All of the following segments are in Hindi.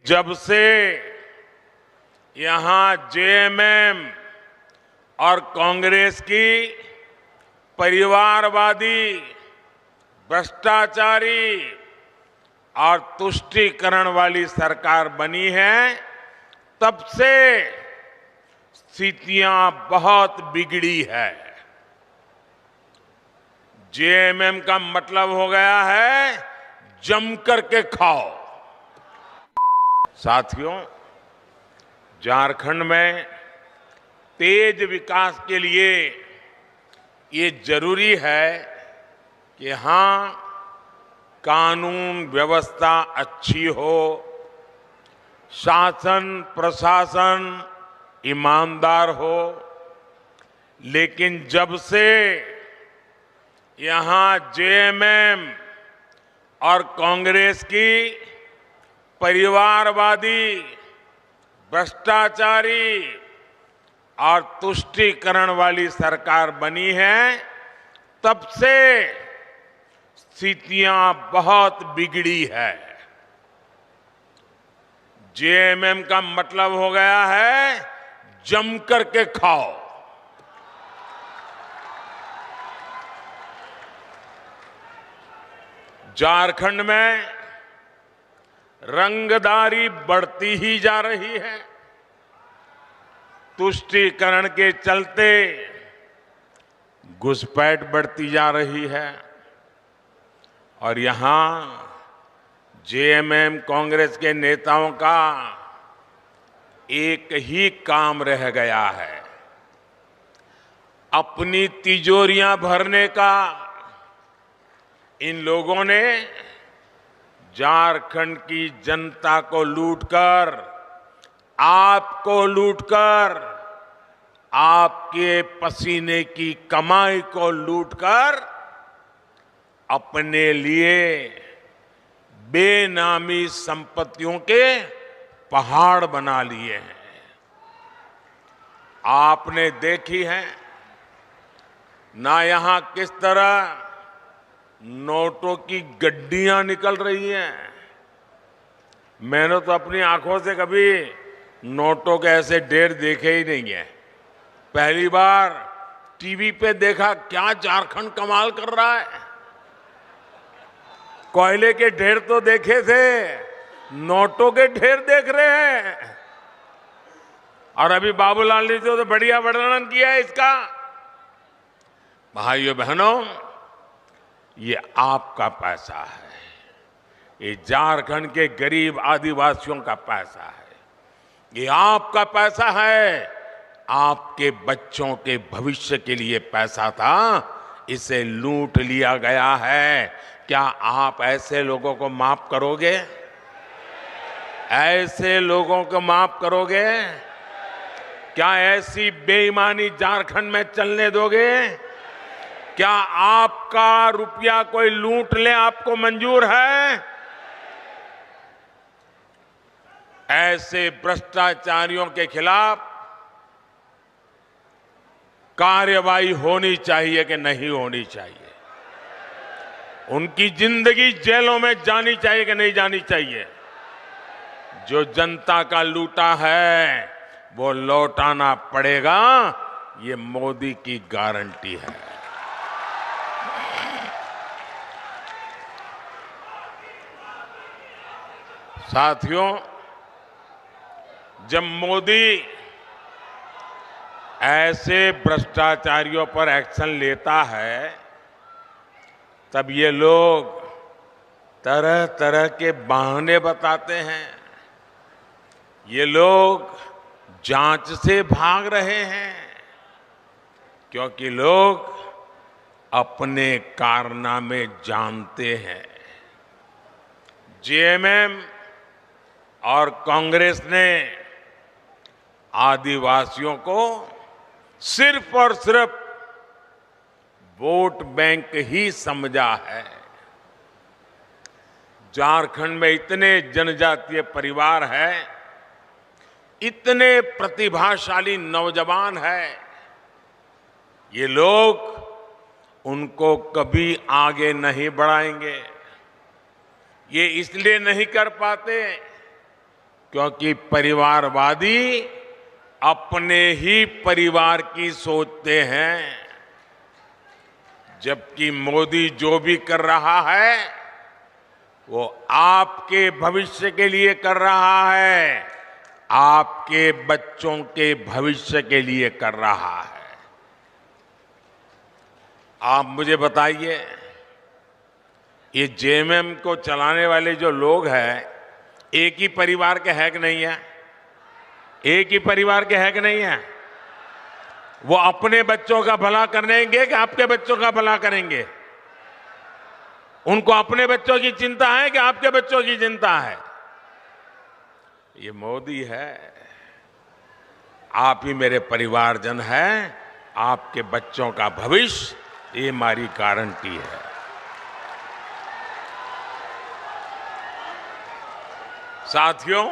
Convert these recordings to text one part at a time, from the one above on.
जब से यहां जेएमएम और कांग्रेस की परिवारवादी, भ्रष्टाचारी और तुष्टीकरण वाली सरकार बनी है, तब से स्थितियां बहुत बिगड़ी है। जेएमएम का मतलब हो गया है जम करके खाओ। साथियों, झारखंड में तेज विकास के लिए ये जरूरी है कि यहां कानून व्यवस्था अच्छी हो, शासन प्रशासन ईमानदार हो। लेकिन जब से यहां जेएमएम और कांग्रेस की परिवारवादी, भ्रष्टाचारी और तुष्टीकरण वाली सरकार बनी है, तब से स्थितियां बहुत बिगड़ी है। जेएमएम का मतलब हो गया है जम करके खाओ। झारखंड में रंगदारी बढ़ती ही जा रही है। तुष्टीकरण के चलते घुसपैठ बढ़ती जा रही है और यहां जेएमएम कांग्रेस के नेताओं का एक ही काम रह गया है, अपनी तिजोरियां भरने का। इन लोगों ने झारखंड की जनता को लूटकर, आपको लूटकर, आपके पसीने की कमाई को लूटकर अपने लिए बेनामी संपत्तियों के पहाड़ बना लिए हैं। आपने देखी है ना यहां किस तरह नोटों की गड्डियां निकल रही हैं। मैंने तो अपनी आंखों से कभी नोटों के ऐसे ढेर देखे ही नहीं है। पहली बार टीवी पे देखा, क्या झारखंड कमाल कर रहा है। कोयले के ढेर तो देखे थे, नोटों के ढेर देख रहे हैं। और अभी बाबूलाल ने तो बढ़िया वर्णन किया है इसका। भाइयों बहनों, ये आपका पैसा है, ये झारखंड के गरीब आदिवासियों का पैसा है, ये आपका पैसा है। आपके बच्चों के भविष्य के लिए पैसा था, इसे लूट लिया गया है। क्या आप ऐसे लोगों को माफ करोगे? ऐसे लोगों को माफ करोगे? क्या ऐसी बेईमानी झारखंड में चलने दोगे? क्या आपका रुपया कोई लूट ले आपको मंजूर है? ऐसे भ्रष्टाचारियों के खिलाफ कार्रवाई होनी चाहिए कि नहीं होनी चाहिए? उनकी जिंदगी जेलों में जानी चाहिए कि नहीं जानी चाहिए? जो जनता का लूटा है वो लौटाना पड़ेगा, ये मोदी की गारंटी है। साथियों, जब मोदी ऐसे भ्रष्टाचारियों पर एक्शन लेता है, तब ये लोग तरह तरह के बहाने बताते हैं। ये लोग जांच से भाग रहे हैं क्योंकि लोग अपने कारनामे जानते हैं। जेएमएम और कांग्रेस ने आदिवासियों को सिर्फ और सिर्फ वोट बैंक ही समझा है। झारखंड में इतने जनजातीय परिवार हैं, इतने प्रतिभाशाली नौजवान हैं, ये लोग उनको कभी आगे नहीं बढ़ाएंगे। ये इसलिए नहीं कर पाते क्योंकि परिवारवादी अपने ही परिवार की सोचते हैं, जबकि मोदी जो भी कर रहा है वो आपके भविष्य के लिए कर रहा है, आपके बच्चों के भविष्य के लिए कर रहा है। आप मुझे बताइए, ये जेएमएम को चलाने वाले जो लोग हैं, एक ही परिवार के हैं कि नहीं है? एक ही परिवार के हैं कि नहीं है? वो अपने बच्चों का भला करेंगे कि आपके बच्चों का भला करेंगे? उनको अपने बच्चों की चिंता है कि आपके बच्चों की चिंता है? ये मोदी है। आप ही मेरे परिवारजन हैं, आपके बच्चों का भविष्य ये हमारी गारंटी है। साथियों,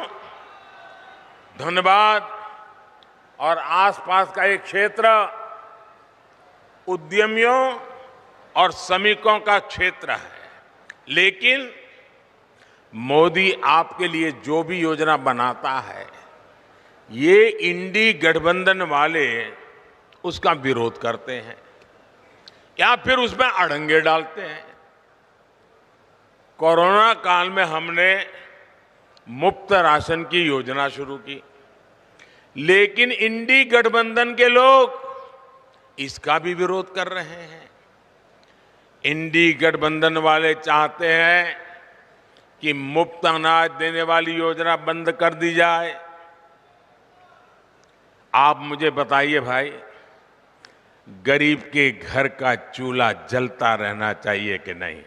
धनबाद और आसपास का एक क्षेत्र उद्यमियों और श्रमिकों का क्षेत्र है, लेकिन मोदी आपके लिए जो भी योजना बनाता है, ये इंडी गठबंधन वाले उसका विरोध करते हैं या फिर उसमें अड़ंगे डालते हैं। कोरोना काल में हमने मुफ्त राशन की योजना शुरू की, लेकिन इंडी गठबंधन के लोग इसका भी विरोध कर रहे हैं। इंडी गठबंधन वाले चाहते हैं कि मुफ्त अनाज देने वाली योजना बंद कर दी जाए। आप मुझे बताइए भाई, गरीब के घर का चूल्हा जलता रहना चाहिए कि नहीं?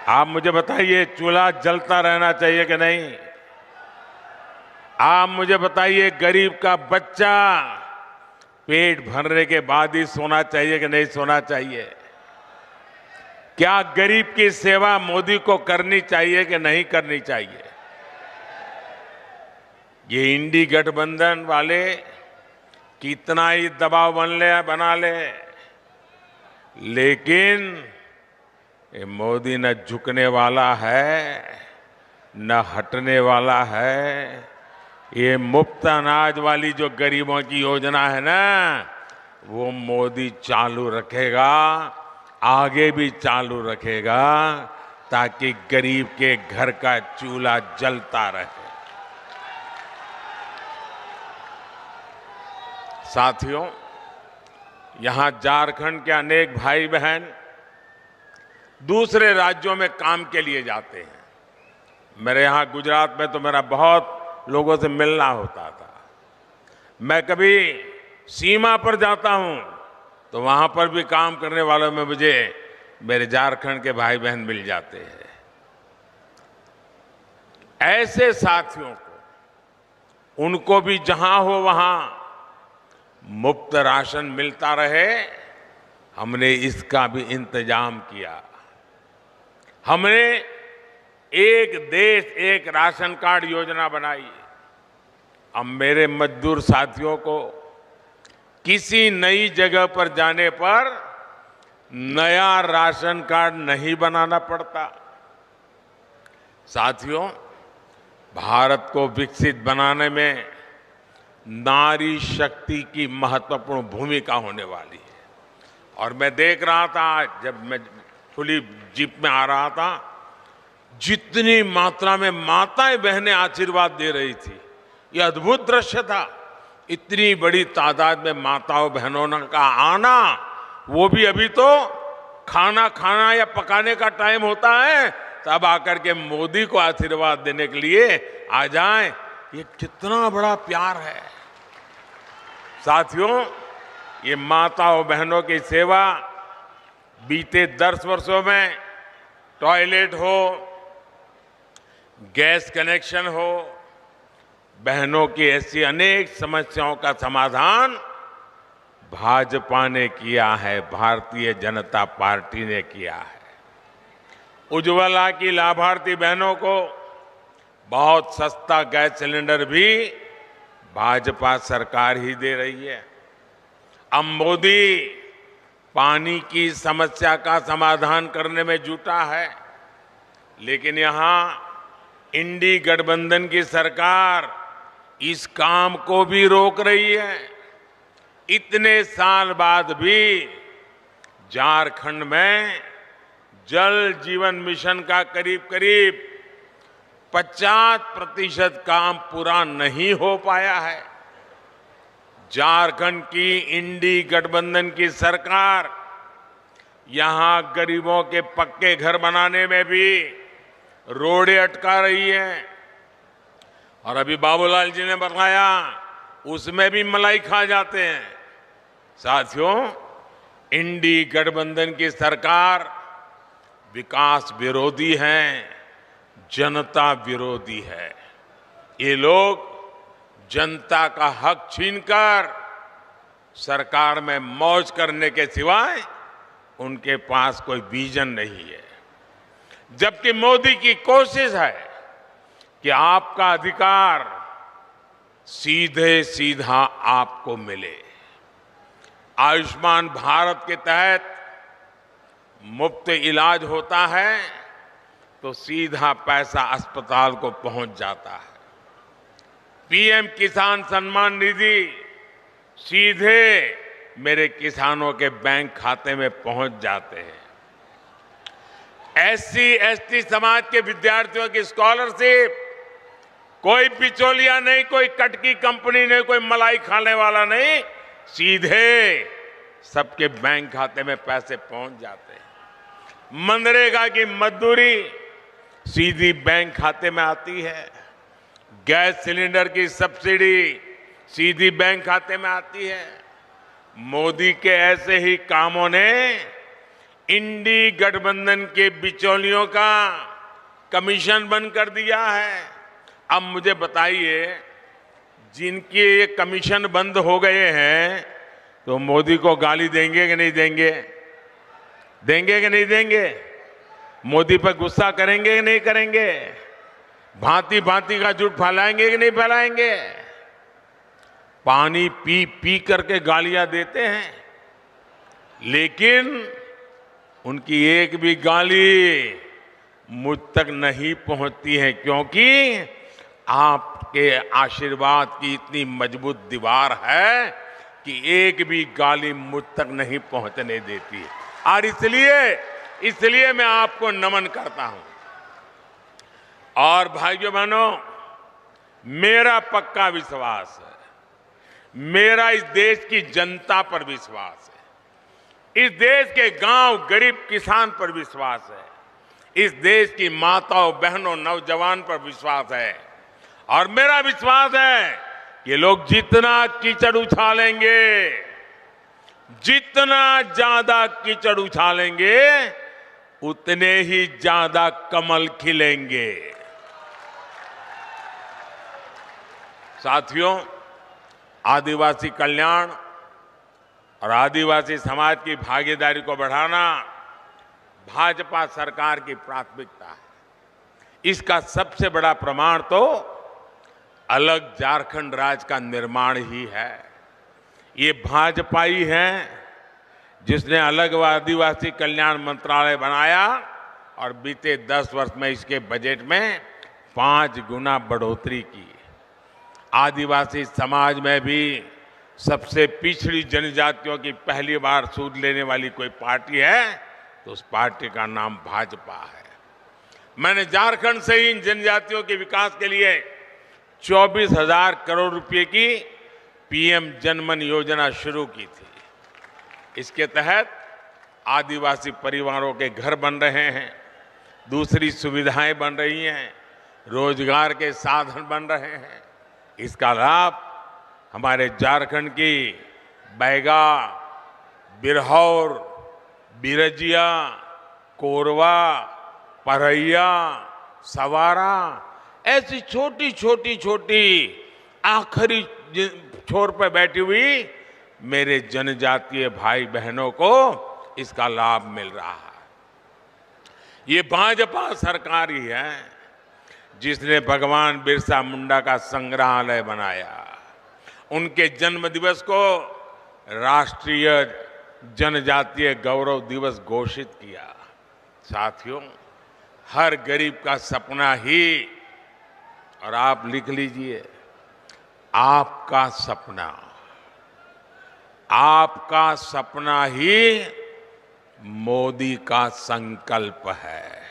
आप मुझे बताइए, चूल्हा जलता रहना चाहिए कि नहीं? आप मुझे बताइए, गरीब का बच्चा पेट भरने के बाद ही सोना चाहिए कि नहीं सोना चाहिए? क्या गरीब की सेवा मोदी को करनी चाहिए कि नहीं करनी चाहिए? ये इंडी गठबंधन वाले कितना ही दबाव बना ले, लेकिन ये मोदी न झुकने वाला है न हटने वाला है। ये मुफ्त अनाज वाली जो गरीबों की योजना है ना, वो मोदी चालू रखेगा, आगे भी चालू रखेगा, ताकि गरीब के घर का चूल्हा जलता रहे। साथियों, यहां झारखंड के अनेक भाई बहन दूसरे राज्यों में काम के लिए जाते हैं। मेरे यहां गुजरात में तो मेरा बहुत लोगों से मिलना होता था। मैं कभी सीमा पर जाता हूं तो वहां पर भी काम करने वालों में मुझे मेरे झारखंड के भाई बहन मिल जाते हैं। ऐसे साथियों को, उनको भी जहां हो वहां मुफ्त राशन मिलता रहे, हमने इसका भी इंतजाम किया। हमने एक देश एक राशन कार्ड योजना बनाई। अब मेरे मजदूर साथियों को किसी नई जगह पर जाने पर नया राशन कार्ड नहीं बनाना पड़ता। साथियों, भारत को विकसित बनाने में नारी शक्ति की महत्वपूर्ण भूमिका होने वाली है। और मैं देख रहा था, जब मैं खुली जीप में आ रहा था, जितनी मात्रा में माताएं बहनें आशीर्वाद दे रही थी, यह अद्भुत दृश्य था। इतनी बड़ी तादाद में माताओं बहनों का आना, वो भी अभी तो खाना खाना या पकाने का टाइम होता है, तब आकर के मोदी को आशीर्वाद देने के लिए आ जाएं। ये कितना बड़ा प्यार है। साथियों, ये माताओं बहनों की सेवा बीते 10 वर्षों में टॉयलेट हो, गैस कनेक्शन हो, बहनों की ऐसी अनेक समस्याओं का समाधान भाजपा ने किया है, भारतीय जनता पार्टी ने किया है। उज्ज्वला की लाभार्थी बहनों को बहुत सस्ता गैस सिलेंडर भी भाजपा सरकार ही दे रही है। अब मोदी पानी की समस्या का समाधान करने में जुटा है, लेकिन यहां इंडी गठबंधन की सरकार इस काम को भी रोक रही है। इतने साल बाद भी झारखंड में जल जीवन मिशन का करीब करीब 50% काम पूरा नहीं हो पाया है। झारखंड की इंडी गठबंधन की सरकार यहां गरीबों के पक्के घर बनाने में भी रोड़े अटका रही है। और अभी बाबूलाल जी ने बताया उसमें भी मलाई खा जाते हैं। साथियों, इंडी गठबंधन की सरकार विकास विरोधी है, जनता विरोधी है। ये लोग जनता का हक छीनकर सरकार में मौज करने के सिवाय उनके पास कोई विजन नहीं है। जबकि मोदी की कोशिश है कि आपका अधिकार सीधे सीधा आपको मिले। आयुष्मान भारत के तहत मुफ्त इलाज होता है तो सीधा पैसा अस्पताल को पहुंच जाता है। पीएम किसान सम्मान निधि सीधे मेरे किसानों के बैंक खाते में पहुंच जाते हैं। एससी एसटी समाज के विद्यार्थियों की स्कॉलरशिप कोई बिचौलिया नहीं, कोई कटकी कंपनी नहीं, कोई मलाई खाने वाला नहीं, सीधे सबके बैंक खाते में पैसे पहुंच जाते हैं। मनरेगा की मजदूरी सीधी बैंक खाते में आती है। गैस सिलेंडर की सब्सिडी सीधी बैंक खाते में आती है। मोदी के ऐसे ही कामों ने इंडी गठबंधन के बिचौलियों का कमीशन बंद कर दिया है। अब मुझे बताइए, जिनके ये कमीशन बंद हो गए हैं तो मोदी को गाली देंगे कि नहीं देंगे? देंगे कि नहीं देंगे? मोदी पर गुस्सा करेंगे कि नहीं करेंगे? भांति भांति का झूठ फैलाएंगे कि नहीं फैलाएंगे? पानी पी पी करके गालियां देते हैं, लेकिन उनकी एक भी गाली मुझ तक नहीं पहुंचती है, क्योंकि आपके आशीर्वाद की इतनी मजबूत दीवार है कि एक भी गाली मुझ तक नहीं पहुंचने देती है। और इसलिए मैं आपको नमन करता हूं। और भाइयों बहनों, मेरा पक्का विश्वास है, मेरा इस देश की जनता पर विश्वास है, इस देश के गांव गरीब किसान पर विश्वास है, इस देश की माताओं बहनों नौजवान पर विश्वास है। और मेरा विश्वास है कि लोग जितना कीचड़ उछालेंगे, जितना ज्यादा कीचड़ उछालेंगे, उतने ही ज्यादा कमल खिलेंगे। साथियों, आदिवासी कल्याण और आदिवासी समाज की भागीदारी को बढ़ाना भाजपा सरकार की प्राथमिकता है। इसका सबसे बड़ा प्रमाण तो अलग झारखंड राज्य का निर्माण ही है। ये भाजपा ही है जिसने अलग आदिवासी कल्याण मंत्रालय बनाया और बीते 10 वर्ष में इसके बजट में 5 गुना बढ़ोतरी की। आदिवासी समाज में भी सबसे पिछड़ी जनजातियों की पहली बार सूद लेने वाली कोई पार्टी है तो उस पार्टी का नाम भाजपा है। मैंने झारखंड से ही इन जनजातियों के विकास के लिए 24,000 करोड़ रुपए की पीएम जनमन योजना शुरू की थी। इसके तहत आदिवासी परिवारों के घर बन रहे हैं, दूसरी सुविधाएं बन रही हैं, रोजगार के साधन बन रहे हैं। इसका लाभ हमारे झारखंड की बैगा, बिरहौर, बिरजिया, कोरवा, परैया, सवारा, ऐसी छोटी आखिरी छोर पर बैठी हुई मेरे जनजातीय भाई बहनों को इसका लाभ मिल रहा है। ये भाजपा सरकार ही है जिसने भगवान बिरसा मुंडा का संग्रहालय बनाया, उनके जन्म दिवस को राष्ट्रीय जनजातीय गौरव दिवस घोषित किया। साथियों, हर गरीब का सपना ही और आप लिख लीजिए, आपका सपना ही मोदी का संकल्प है।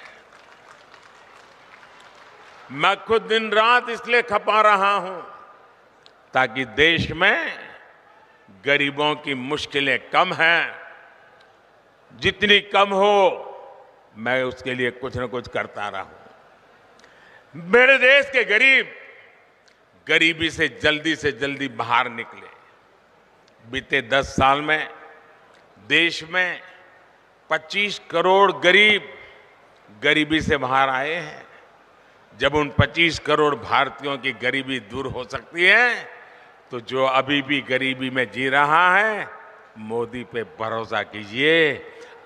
मैं खुद दिन रात इसलिए खपा रहा हूं ताकि देश में गरीबों की मुश्किलें कम हैं, जितनी कम हो मैं उसके लिए कुछ न कुछ करता रहूं। मेरे देश के गरीब गरीबी से जल्दी बाहर निकले। बीते 10 साल में देश में 25 करोड़ गरीब गरीबी से बाहर आए हैं। जब उन 25 करोड़ भारतीयों की गरीबी दूर हो सकती है तो जो अभी भी गरीबी में जी रहा है, मोदी पे भरोसा कीजिए,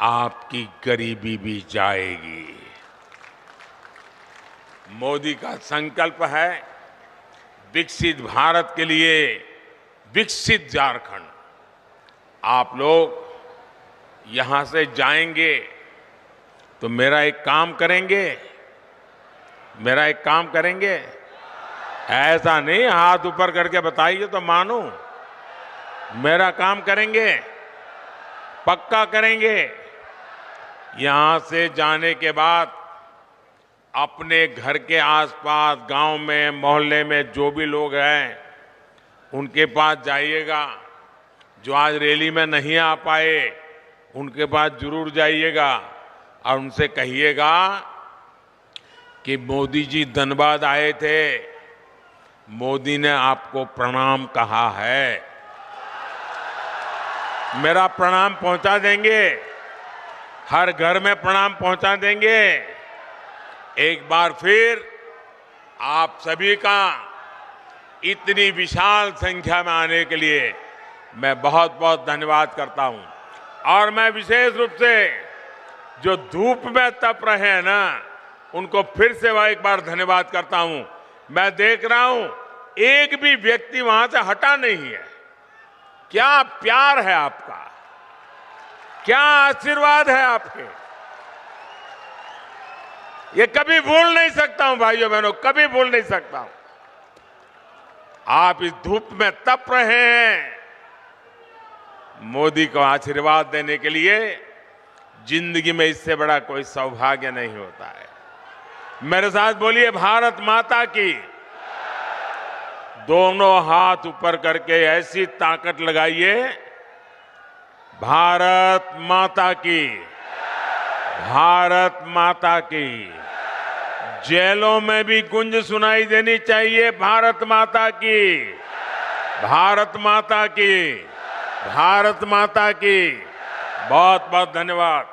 आपकी गरीबी भी जाएगी। मोदी का संकल्प है विकसित भारत के लिए विकसित झारखंड। आप लोग यहां से जाएंगे तो मेरा एक काम करेंगे, ऐसा नहीं हाथ ऊपर करके बताइए तो मानूं। मेरा काम करेंगे, पक्का करेंगे। यहां से जाने के बाद अपने घर के आसपास, गांव में, मोहल्ले में जो भी लोग हैं उनके पास जाइएगा। जो आज रैली में नहीं आ पाए उनके पास जरूर जाइएगा और उनसे कहिएगा कि मोदी जी धनबाद आए थे, मोदी ने आपको प्रणाम कहा है। मेरा प्रणाम पहुंचा देंगे, हर घर में प्रणाम पहुंचा देंगे। एक बार फिर आप सभी का इतनी विशाल संख्या में आने के लिए मैं बहुत बहुत धन्यवाद करता हूं। और मैं विशेष रूप से जो धूप में तप रहे हैं ना, उनको फिर से एक बार धन्यवाद करता हूं। मैं देख रहा हूं एक भी व्यक्ति वहां से हटा नहीं है। क्या प्यार है आपका, क्या आशीर्वाद है आपके, ये कभी भूल नहीं सकता हूं भाइयों बहनों, कभी भूल नहीं सकता हूं। आप इस धूप में तप रहे हैं, मोदी को आशीर्वाद देने के लिए जिंदगी में इससे बड़ा कोई सौभाग्य नहीं होता है। मेरे साथ बोलिए, भारत माता की। दोनों हाथ ऊपर करके ऐसी ताकत लगाइए, भारत माता की, भारत माता की। जेलों में भी गूंज सुनाई देनी चाहिए, भारत माता की, भारत माता की, भारत माता की। बहुत बहुत धन्यवाद।